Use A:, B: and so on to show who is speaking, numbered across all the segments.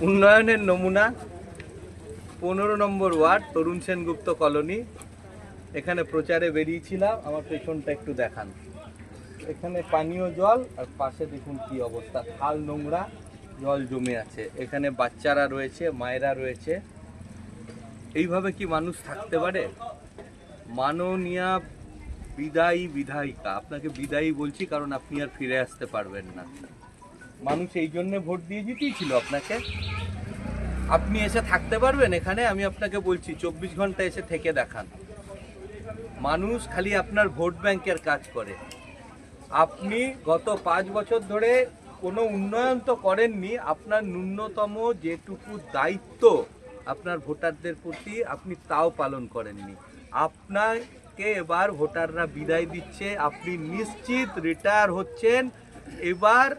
A: উন্নয়নের নমুনা 15 নম্বর ওয়ার্ড তরুণ সেনগুপ্ত কলোনি। এখানে প্রচারে বেরিয়েছিলাম। আমার পেছনটা একটু দেখান। এখানে পানীয় জল আর পাশে দেখুন কি অবস্থা, খাল নোংরা, জল জমে আছে। এখানে বাচ্চারা রয়েছে, মায়েরা রয়েছে। এইভাবে কি মানুষ থাকতে পারে? মাননীয়া বিদায়ী বিধায়িকা, আপনাকে বিদায়ী বলছি কারণ আপনি আর ফিরে আসতে পারবেন না। মানুষ এই জন্য ভোট দিয়ে জিতিয়েছিল আপনাকে। আপনি এসে থাকতে পারবেন এখানে? আমি আপনাকে বলছি 24 ঘন্টা এসে থেকে দেখান। মানুষ খালি আপনার ভোট ব্যাংকের কাজ করে। আপনি গত 5 বছর ধরে কোনো উন্নয়ন তো করেননি। আপনার ন্যূনতম যেটুকু দায়িত্ব আপনার ভোটারদের প্রতি আপনি তাও পালন করেননি। আপনাকে এবার ভোটাররা বিদায় দিচ্ছে, আপনি নিশ্চিত রিটায়ার হচ্ছেন। এবার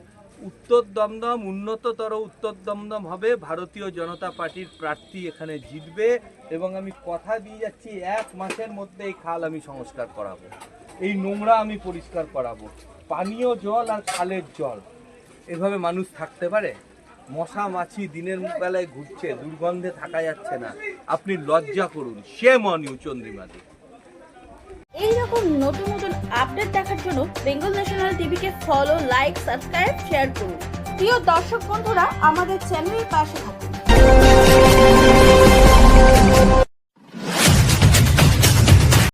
A: উত্তর দমদম উন্নততর উত্তর দমদম হবে, ভারতীয় জনতা পার্টির প্রার্থী এখানে জিতবে এবং আমি কথা দিয়ে যাচ্ছি 1 মাসের মধ্যে এই খাল আমি সংস্কার করাবো, এই নোংরা আমি পরিষ্কার করাবো। পানীয় জল আর খালের জল, এভাবে মানুষ থাকতে পারে? মশা মাছি দিনের বেলায় ঘুরছে, দুর্গন্ধে থাকা যাচ্ছে না। আপনি লজ্জা করুন। শেম অন ইউ চন্দ্রিমাদি।
B: এইরকম নতুন নতুন আপডেট দেখার জন্য বেঙ্গল ন্যাশনাল টিভিকে ফলো, লাইক, সাবস্ক্রাইব, শেয়ার করুন। প্রিয় দর্শক বন্ধুরা, আমাদের চ্যানেলের পাশে থাকুন।